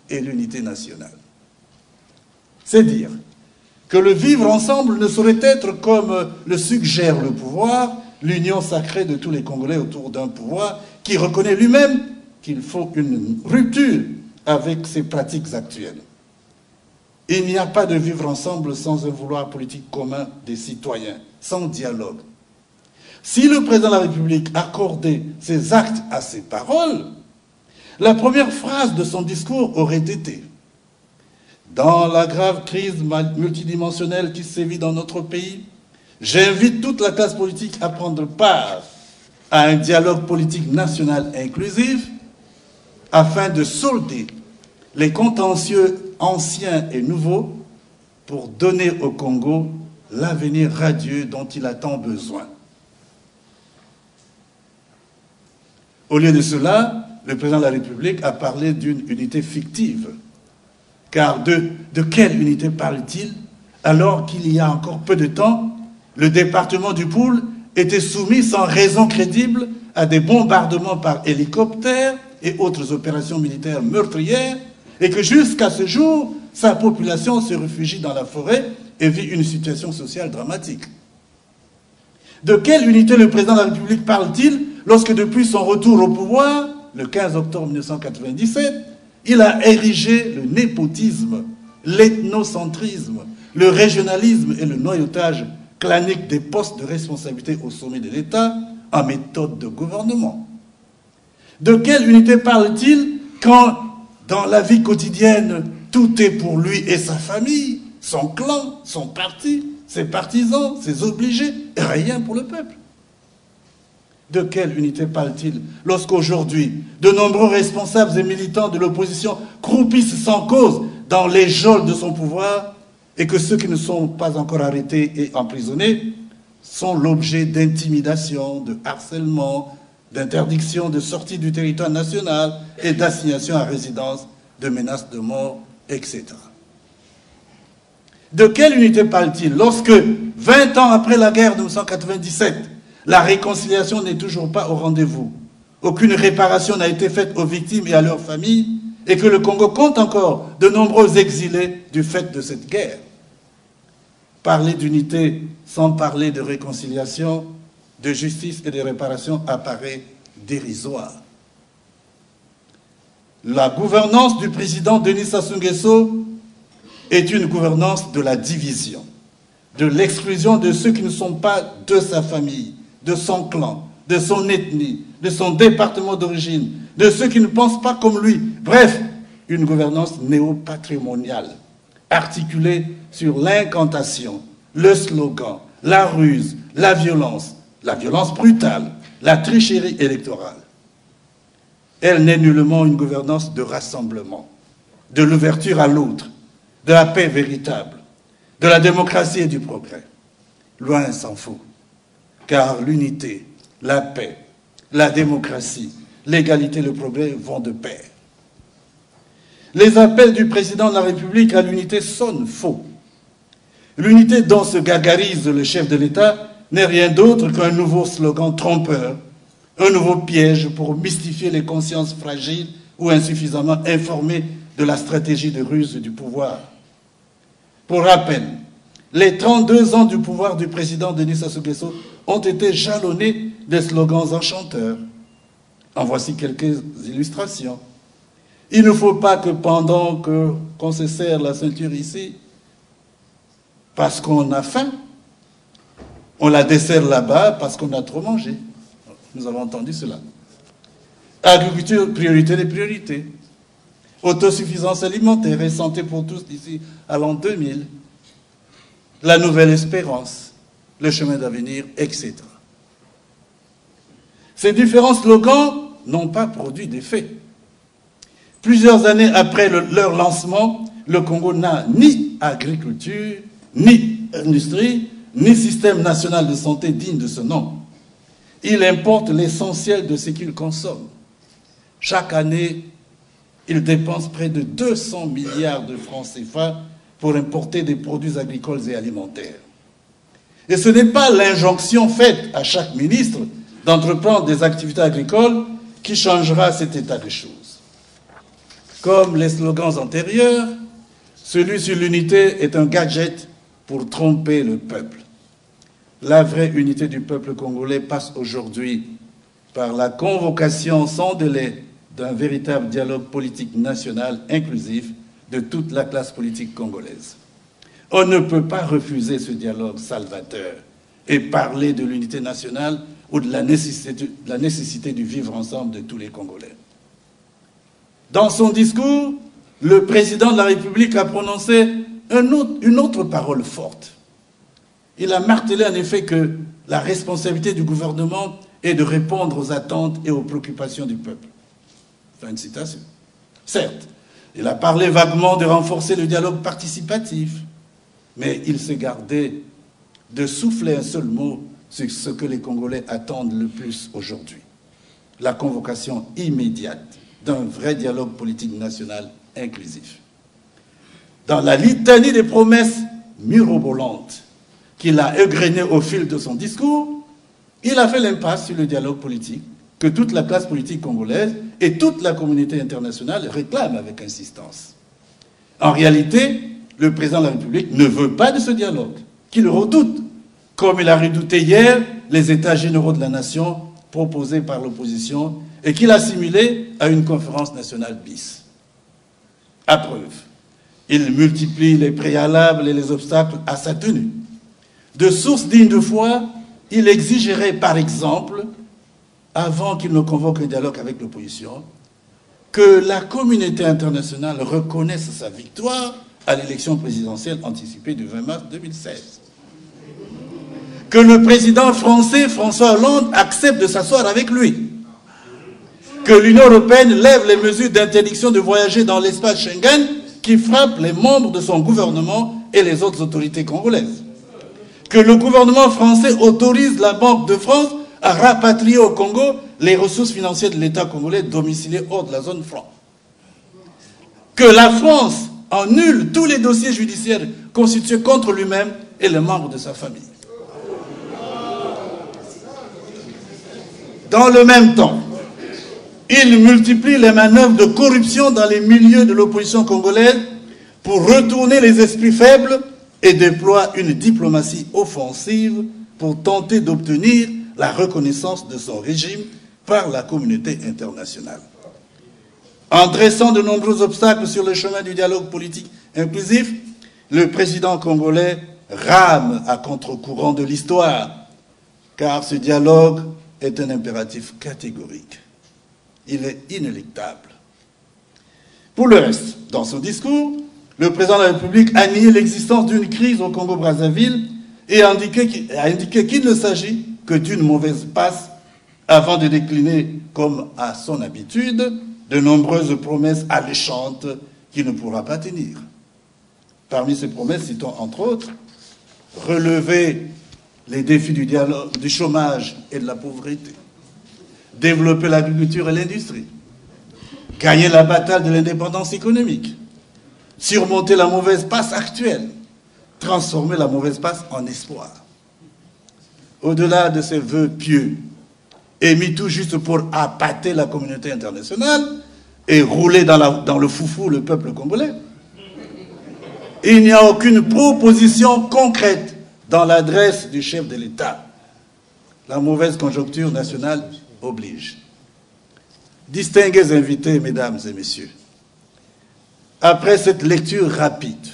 et l'unité nationale. C'est dire que le vivre ensemble ne saurait être comme le suggère le pouvoir, l'union sacrée de tous les Congolais autour d'un pouvoir qui reconnaît lui-même qu'il faut une rupture avec ces pratiques actuelles. Il n'y a pas de vivre ensemble sans un vouloir politique commun des citoyens, sans dialogue. Si le président de la République accordait ses actes à ses paroles, la première phrase de son discours aurait été « Dans la grave crise multidimensionnelle qui sévit dans notre pays, j'invite toute la classe politique à prendre part à un dialogue politique national inclusif afin de solder les contentieux anciens et nouveaux pour donner au Congo l'avenir radieux dont il a tant besoin. » Au lieu de cela, le président de la République a parlé d'une unité fictive. Car de quelle unité parle-t-il alors qu'il y a encore peu de temps, le département du Poul était soumis sans raison crédible à des bombardements par hélicoptère et autres opérations militaires meurtrières et que jusqu'à ce jour, sa population se réfugie dans la forêt et vit une situation sociale dramatique. De quelle unité le président de la République parle-t-il lorsque depuis son retour au pouvoir, le 15 octobre 1997, il a érigé le népotisme, l'ethnocentrisme, le régionalisme et le noyautage clanique des postes de responsabilité au sommet de l'État en méthode de gouvernement? De quelle unité parle-t-il quand, dans la vie quotidienne, tout est pour lui et sa famille, son clan, son parti, ses partisans, ses obligés, et rien pour le peuple? De quelle unité parle-t-il lorsqu'aujourd'hui, de nombreux responsables et militants de l'opposition croupissent sans cause dans les geôles de son pouvoir et que ceux qui ne sont pas encore arrêtés et emprisonnés sont l'objet d'intimidation, de harcèlement, d'interdiction de sortie du territoire national et d'assignation à résidence, de menaces de mort, etc. De quelle unité parle-t-il lorsque, 20 ans après la guerre de 1997, la réconciliation n'est toujours pas au rendez-vous, aucune réparation n'a été faite aux victimes et à leurs familles, et que le Congo compte encore de nombreux exilés du fait de cette guerre? Parler d'unité sans parler de réconciliation, de justice et de réparation apparaît dérisoire. La gouvernance du président Denis Sassou Nguesso est une gouvernance de la division, de l'exclusion de ceux qui ne sont pas de sa famille, de son clan, de son ethnie, de son département d'origine, de ceux qui ne pensent pas comme lui. Bref, une gouvernance néo-patrimoniale, articulée sur l'incantation, le slogan, la ruse, la violence brutale, la tricherie électorale. Elle n'est nullement une gouvernance de rassemblement, de l'ouverture à l'autre, de la paix véritable, de la démocratie et du progrès. Loin s'en faut. Car l'unité, la paix, la démocratie, l'égalité et le progrès vont de pair. Les appels du président de la République à l'unité sonnent faux. L'unité dont se gargarise le chef de l'État n'est rien d'autre qu'un nouveau slogan trompeur, un nouveau piège pour mystifier les consciences fragiles ou insuffisamment informées de la stratégie de ruse du pouvoir. Pour rappel, les 32 ans du pouvoir du président Denis Sassou Nguesso ont été jalonnés de slogans enchanteurs. En voici quelques illustrations. Il ne faut pas que pendant qu'on se serre la ceinture ici, parce qu'on a faim, on la desserre là-bas parce qu'on a trop mangé. Nous avons entendu cela. Agriculture, priorité des priorités. Autosuffisance alimentaire et santé pour tous d'ici à l'an 2000. La nouvelle espérance, le chemin d'avenir, etc. Ces différents slogans n'ont pas produit d'effet. Plusieurs années après leur lancement, le Congo n'a ni agriculture, ni industrie, ni système national de santé digne de ce nom. Il importe l'essentiel de ce qu'il consomme. Chaque année, il dépense près de 200 milliards de francs CFA pour importer des produits agricoles et alimentaires. Et ce n'est pas l'injonction faite à chaque ministre d'entreprendre des activités agricoles qui changera cet état de choses. Comme les slogans antérieurs, celui sur l'unité est un gadget pour tromper le peuple. La vraie unité du peuple congolais passe aujourd'hui par la convocation sans délai d'un véritable dialogue politique national inclusif de toute la classe politique congolaise. On ne peut pas refuser ce dialogue salvateur et parler de l'unité nationale ou de la nécessité du vivre ensemble de tous les Congolais. Dans son discours, le président de la République a prononcé une autre parole forte. Il a martelé en effet que la responsabilité du gouvernement est de répondre aux attentes et aux préoccupations du peuple. Fin de citation. Certes, il a parlé vaguement de renforcer le dialogue participatif, mais il s'est gardé de souffler un seul mot sur ce que les Congolais attendent le plus aujourd'hui. La convocation immédiate d'un vrai dialogue politique national inclusif. Dans la litanie des promesses mirobolantes qu'il a égrenées au fil de son discours, il a fait l'impasse sur le dialogue politique que toute la classe politique congolaise et toute la communauté internationale réclament avec insistance. En réalité, le président de la République ne veut pas de ce dialogue, qu'il redoute, comme il a redouté hier les États généraux de la nation proposés par l'opposition et qu'il a assimilé à une conférence nationale bis. À preuve, il multiplie les préalables et les obstacles à sa tenue. De sources dignes de foi, il exigerait par exemple, avant qu'il ne convoque un dialogue avec l'opposition, que la communauté internationale reconnaisse sa victoire à l'élection présidentielle anticipée du 20 mars 2016. Que le président français, François Hollande, accepte de s'asseoir avec lui. Que l'Union européenne lève les mesures d'interdiction de voyager dans l'espace Schengen qui frappent les membres de son gouvernement et les autres autorités congolaises. Que le gouvernement français autorise la Banque de France à rapatrier au Congo les ressources financières de l'État congolais domiciliés hors de la zone franc. Que la France annule tous les dossiers judiciaires constitués contre lui-même et les membres de sa famille. Dans le même temps, il multiplie les manœuvres de corruption dans les milieux de l'opposition congolaise pour retourner les esprits faibles et déploie une diplomatie offensive pour tenter d'obtenir la reconnaissance de son régime par la communauté internationale. En dressant de nombreux obstacles sur le chemin du dialogue politique inclusif, le président congolais rame à contre-courant de l'histoire, car ce dialogue est un impératif catégorique. Il est inéluctable. Pour le reste, dans son discours, le président de la République a nié l'existence d'une crise au Congo-Brazzaville et a indiqué qu'il ne s'agit que d'une mauvaise passe avant de décliner, comme à son habitude, de nombreuses promesses alléchantes qu'il ne pourra pas tenir. Parmi ces promesses, citons entre autres, relever les défis du dialogue, du chômage et de la pauvreté, développer l'agriculture et l'industrie, gagner la bataille de l'indépendance économique, surmonter la mauvaise passe actuelle, transformer la mauvaise passe en espoir. Au-delà de ces vœux pieux, émis tout juste pour appâter la communauté internationale et rouler dans le foufou le peuple congolais, il n'y a aucune proposition concrète dans l'adresse du chef de l'État. La mauvaise conjoncture nationale oblige. Distingués invités, mesdames et messieurs, après cette lecture rapide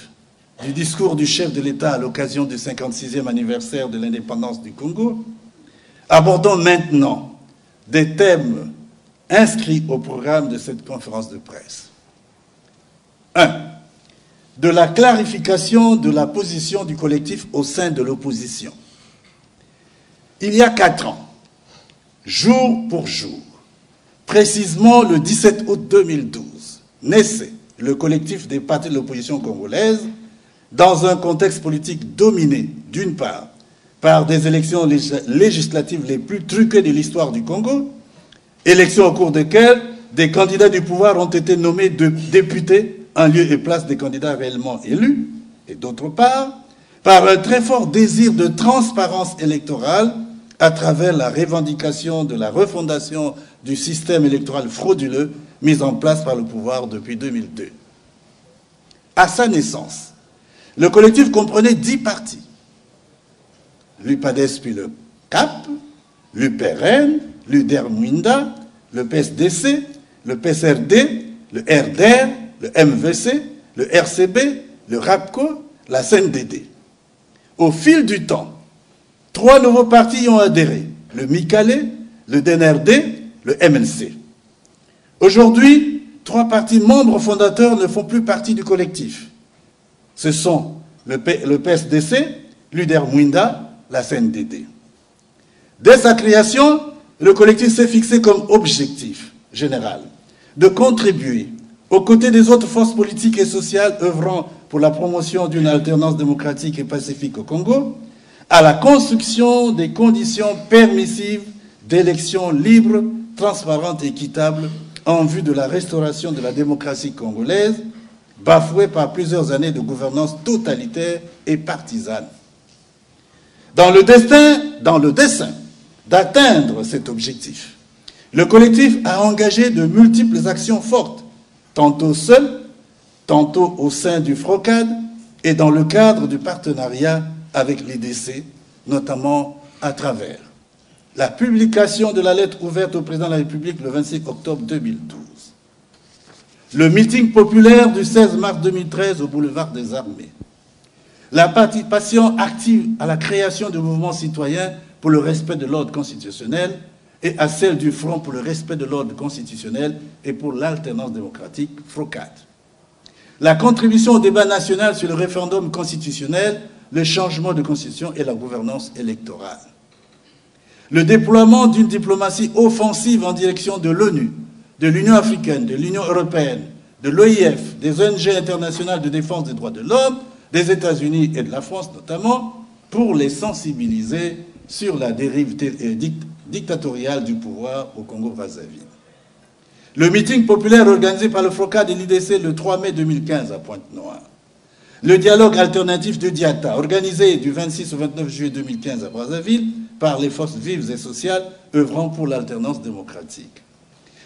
du discours du chef de l'État à l'occasion du 56e anniversaire de l'indépendance du Congo, abordons maintenant des thèmes inscrits au programme de cette conférence de presse. 1. De la clarification de la position du collectif au sein de l'opposition. Il y a 4 ans, jour pour jour, précisément le 17 août 2012, naissait le collectif des partis de l'opposition congolaise dans un contexte politique dominé, d'une part, par des élections législatives les plus truquées de l'histoire du Congo, élections au cours desquelles des candidats du pouvoir ont été nommés députés en lieu et place des candidats réellement élus, et d'autre part, par un très fort désir de transparence électorale à travers la revendication de la refondation du système électoral frauduleux mise en place par le pouvoir depuis 2002. À sa naissance, le collectif comprenait 10 partis. L'UPADES puis le CAP, l'UPRN, l'UDER-Mwinda, le PSDC, le PSRD, le RDR, le MVC, le RCB, le RAPCO, la CNDD. Au fil du temps, 3 nouveaux partis y ont adhéré, le MICALE, le DNRD, le MNC. Aujourd'hui, 3 partis membres fondateurs ne font plus partie du collectif. Ce sont le PSDC, l'UDER-Mwinda, la CNDD. Dès sa création, le collectif s'est fixé comme objectif général de contribuer, aux côtés des autres forces politiques et sociales œuvrant pour la promotion d'une alternance démocratique et pacifique au Congo, à la construction des conditions permissives d'élections libres, transparentes et équitables en vue de la restauration de la démocratie congolaise, bafouée par plusieurs années de gouvernance totalitaire et partisane. Dans le dessein d'atteindre cet objectif, le collectif a engagé de multiples actions fortes, tantôt seul, tantôt au sein du FROCAD et dans le cadre du partenariat avec l'IDC, notamment à travers la publication de la lettre ouverte au président de la République le 26 octobre 2012, le meeting populaire du 16 mars 2013 au boulevard des Armées, la participation active à la création du mouvement citoyen pour le respect de l'ordre constitutionnel et à celle du Front pour le respect de l'ordre constitutionnel et pour l'alternance démocratique, FROCAD. La contribution au débat national sur le référendum constitutionnel, le changement de constitution et la gouvernance électorale. Le déploiement d'une diplomatie offensive en direction de l'ONU, de l'Union africaine, de l'Union européenne, de l'OIF, des ONG internationales de défense des droits de l'homme, des États-Unis et de la France notamment, pour les sensibiliser sur la dérive dictatoriale du pouvoir au Congo-Brazzaville. Le meeting populaire organisé par le FROCAD et l'IDC le 3 mai 2015 à Pointe-Noire. Le dialogue alternatif de Diata, organisé du 26 au 29 juillet 2015 à Brazzaville par les forces vives et sociales œuvrant pour l'alternance démocratique.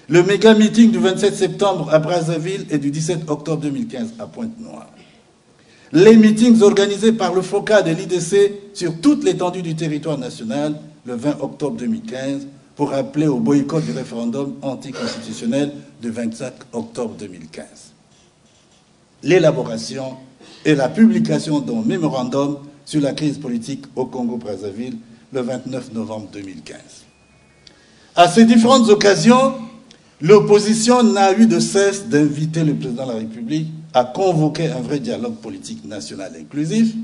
Le méga-meeting du 27 septembre à Brazzaville et du 17 octobre 2015 à Pointe-Noire. Les meetings organisés par le FROCAD et l'IDC sur toute l'étendue du territoire national le 20 octobre 2015 pour appeler au boycott du référendum anticonstitutionnel du 25 octobre 2015. L'élaboration et la publication d'un mémorandum sur la crise politique au Congo-Brazzaville le 29 novembre 2015. À ces différentes occasions, l'opposition n'a eu de cesse d'inviter le président de la République à convoquer un vrai dialogue politique national inclusif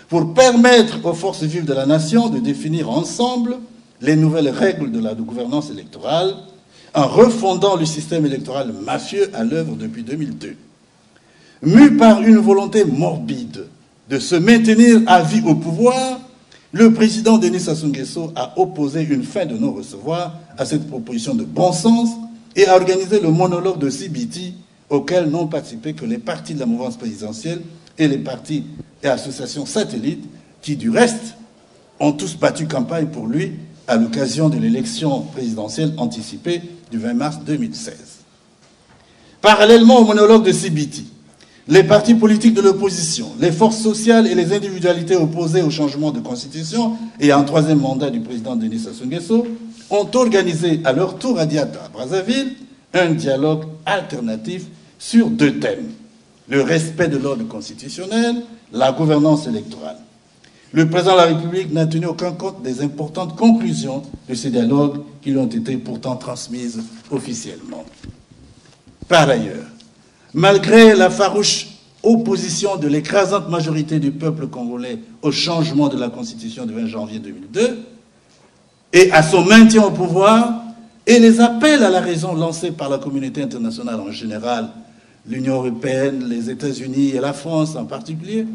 pour permettre aux forces vives de la nation de définir ensemble les nouvelles règles de la gouvernance électorale en refondant le système électoral mafieux à l'œuvre depuis 2002. Mu par une volonté morbide de se maintenir à vie au pouvoir, le président Denis Sassou Nguesso a opposé une fin de non-recevoir à cette proposition de bon sens et a organisé le monologue de CBT auquel n'ont participé que les partis de la mouvance présidentielle et les partis et associations satellites qui, du reste, ont tous battu campagne pour lui à l'occasion de l'élection présidentielle anticipée du 20 mars 2016. Parallèlement au monologue de CBT, les partis politiques de l'opposition, les forces sociales et les individualités opposées au changement de constitution et à un troisième mandat du président Denis Sassou Nguesso ont organisé à leur tour à Diata, à Brazzaville, un dialogue alternatif sur 2 thèmes. Le respect de l'ordre constitutionnel, la gouvernance électorale. Le président de la République n'a tenu aucun compte des importantes conclusions de ces dialogues qui lui ont été pourtant transmises officiellement. Par ailleurs, malgré la farouche opposition de l'écrasante majorité du peuple congolais au changement de la Constitution du 20 janvier 2002 et à son maintien au pouvoir, et les appels à la raison lancés par la communauté internationale en général, l'Union européenne, les États-Unis et la France en particulier,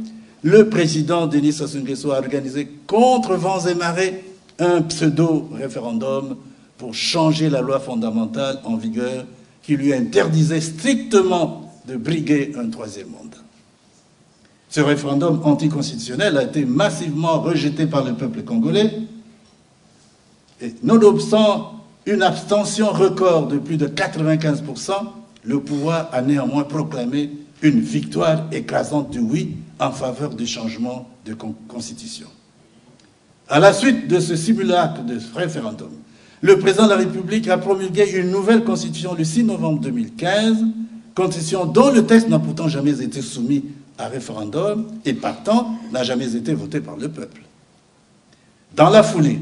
le président Denis Sassou Nguesso a organisé contre vents et marées un pseudo-référendum pour changer la loi fondamentale en vigueur qui lui interdisait strictement de briguer un 3e mandat. Ce référendum anticonstitutionnel a été massivement rejeté par le peuple congolais et nonobstant une abstention record de plus de 95%, le pouvoir a néanmoins proclamé une victoire écrasante du oui en faveur du changement de constitution. À la suite de ce simulacre de référendum, le président de la République a promulgué une nouvelle constitution le 6 novembre 2015, constitution dont le texte n'a pourtant jamais été soumis à référendum et partant n'a jamais été voté par le peuple. Dans la foulée,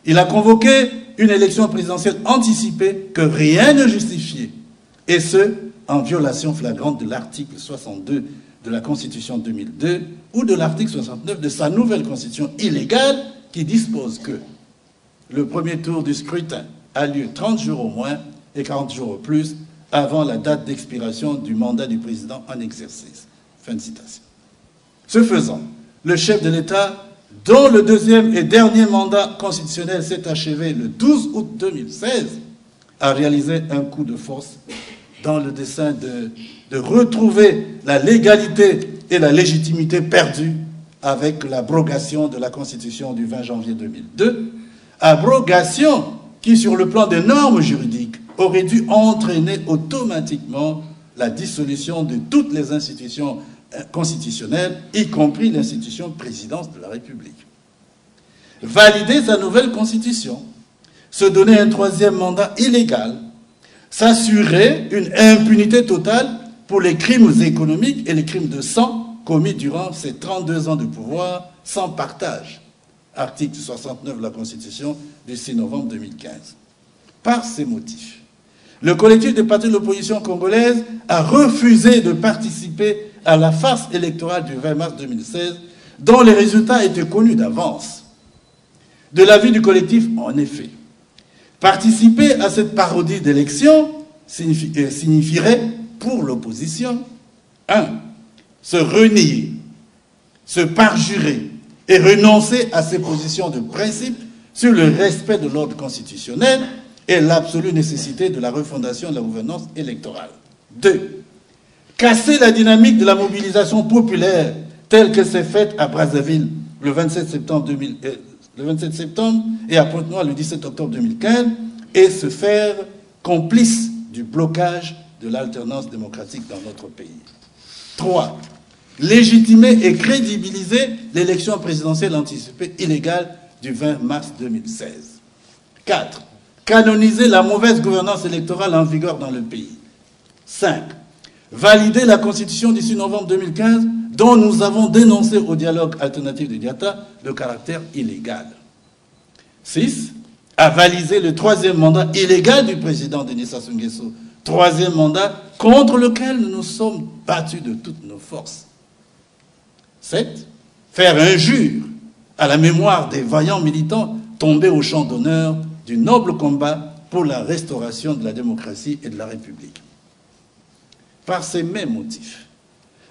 il a convoqué une élection présidentielle anticipée que rien ne justifiait, et ce, en violation flagrante de l'article 62 de la Constitution 2002 ou de l'article 69 de sa nouvelle Constitution illégale qui dispose que le premier tour du scrutin a lieu 30 jours au moins et 40 jours au plus avant la date d'expiration du mandat du président en exercice. Fin de citation. Ce faisant, le chef de l'État, dont le deuxième et dernier mandat constitutionnel s'est achevé le 12 août 2016, a réalisé un coup de force dans le dessein de retrouver la légalité et la légitimité perdues avec l'abrogation de la Constitution du 20 janvier 2002, abrogation qui, sur le plan des normes juridiques, aurait dû entraîner automatiquement la dissolution de toutes les institutions constitutionnelles, y compris l'institution présidence de la République. Valider sa nouvelle Constitution, se donner un troisième mandat illégal, s'assurer une impunité totale pour les crimes économiques et les crimes de sang commis durant ces 32 ans de pouvoir sans partage. Article 69 de la Constitution du 6 novembre 2015. Par ces motifs, le collectif des partis de l'opposition congolaise a refusé de participer à la farce électorale du 20 mars 2016, dont les résultats étaient connus d'avance. De l'avis du collectif, en effet, participer à cette parodie d'élection signifierait, pour l'opposition, 1. Se renier, se parjurer et renoncer à ses positions de principe sur le respect de l'ordre constitutionnel et l'absolue nécessité de la refondation de la gouvernance électorale. 2. Casser la dynamique de la mobilisation populaire telle que s'est faite à Brazzaville le 27 septembre et à Pointe-Noire le 17 octobre 2015 et se faire complice du blocage de l'alternance démocratique dans notre pays. 3. Légitimer et crédibiliser l'élection présidentielle anticipée illégale du 20 mars 2016. 4. Canoniser la mauvaise gouvernance électorale en vigueur dans le pays. 5. Valider la Constitution du 6 novembre 2015 dont nous avons dénoncé au dialogue alternatif de Diatta le caractère illégal. 6. Avaliser le troisième mandat illégal du président Denis Sassou Nguesso, troisième mandat contre lequel nous nous sommes battus de toutes nos forces. 7. Faire injure à la mémoire des vaillants militants tombés au champ d'honneur du noble combat pour la restauration de la démocratie et de la République. Par ces mêmes motifs,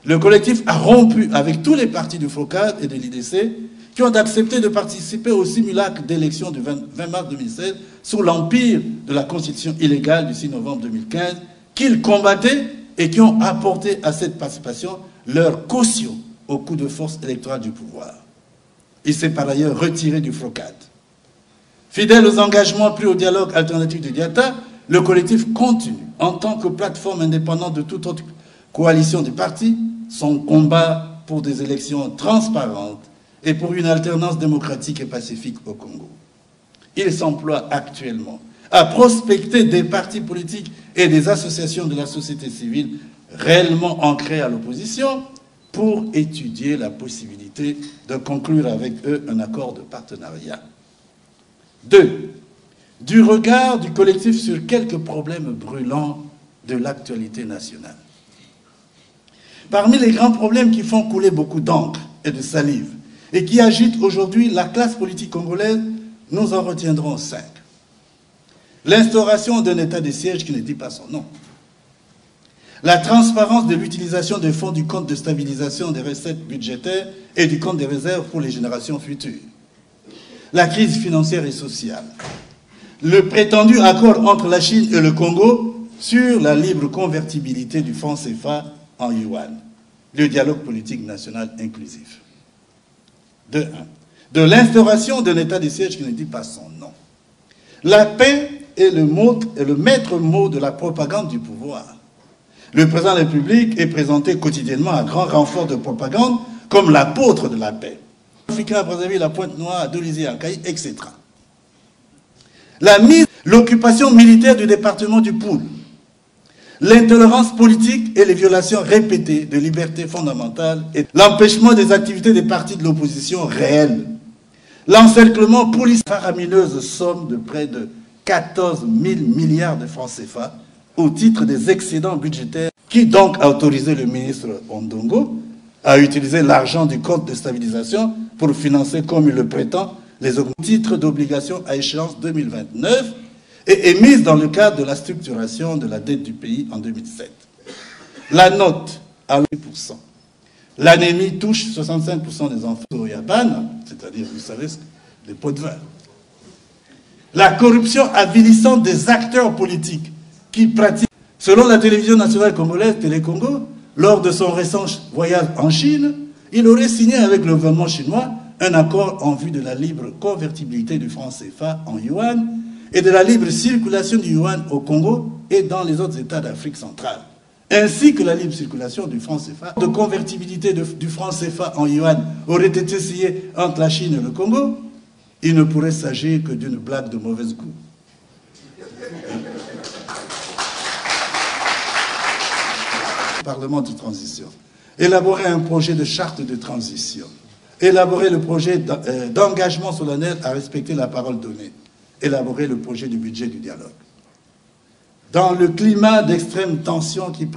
le collectif a rompu avec tous les partis du FOCAD et de l'IDC qui ont accepté de participer au simulacre d'élection du 20 mars 2016 sous l'empire de la Constitution illégale du 6 novembre 2015, qu'ils combattaient et qui ont apporté à cette participation leur caution au coup de force électoral du pouvoir. Il s'est par ailleurs retiré du FOCAD. Fidèle aux engagements pris au dialogue alternatif de Diatta, le collectif continue, en tant que plateforme indépendante de toute autre coalition des partis, son combat pour des élections transparentes et pour une alternance démocratique et pacifique au Congo. Il s'emploie actuellement à prospecter des partis politiques et des associations de la société civile réellement ancrées à l'opposition pour étudier la possibilité de conclure avec eux un accord de partenariat. 2. Du regard du collectif sur quelques problèmes brûlants de l'actualité nationale. Parmi les grands problèmes qui font couler beaucoup d'encre et de salive et qui agitent aujourd'hui la classe politique congolaise, nous en retiendrons 5. L'instauration d'un état de siège qui ne dit pas son nom. La transparence de l'utilisation des fonds du compte de stabilisation des recettes budgétaires et du compte des réserves pour les générations futures. La crise financière et sociale. Le prétendu accord entre la Chine et le Congo sur la libre convertibilité du franc CFA en yuan. Le dialogue politique national inclusif. 2.1. De l'instauration d'un état de siège qui ne dit pas son nom. La paix est le maître mot de la propagande du pouvoir. Le président de la République est présenté quotidiennement à grand renfort de propagande comme l'apôtre de la paix. Africain à Brazzaville, la Pointe-Noire, à Dolisie, à Caï, etc. L'occupation militaire du département du Poul, l'intolérance politique et les violations répétées de libertés fondamentales et l'empêchement des activités des partis de l'opposition réelles, l'encerclement policier, faramineuse somme de près de 14 000 milliards de francs CFA au titre des excédents budgétaires, qui donc a autorisé le ministre Ondongo à utiliser l'argent du compte de stabilisation pour financer, comme il le prétend, les titres d'obligations à échéance 2029 et émises dans le cadre de la structuration de la dette du pays en 2007. La note à 8%. L'anémie touche 65% des enfants au Yabane, c'est-à-dire, vous savez, des pots de vin. La corruption avilissante des acteurs politiques qui pratiquent. Selon la télévision nationale congolaise, Télé-Congo, lors de son récent voyage en Chine, il aurait signé avec le gouvernement chinois un accord en vue de la libre convertibilité du franc CFA en yuan et de la libre circulation du yuan au Congo et dans les autres États d'Afrique centrale, ainsi que la libre circulation du franc CFA. De convertibilité du franc CFA en yuan aurait été signé entre la Chine et le Congo. Il ne pourrait s'agir que d'une blague de mauvais goût. Parlement de transition. Élaborer un projet de charte de transition. Élaborer le projet d'engagement solennel à respecter la parole donnée. Élaborer le projet du budget du dialogue. Dans le climat d'extrême tension qui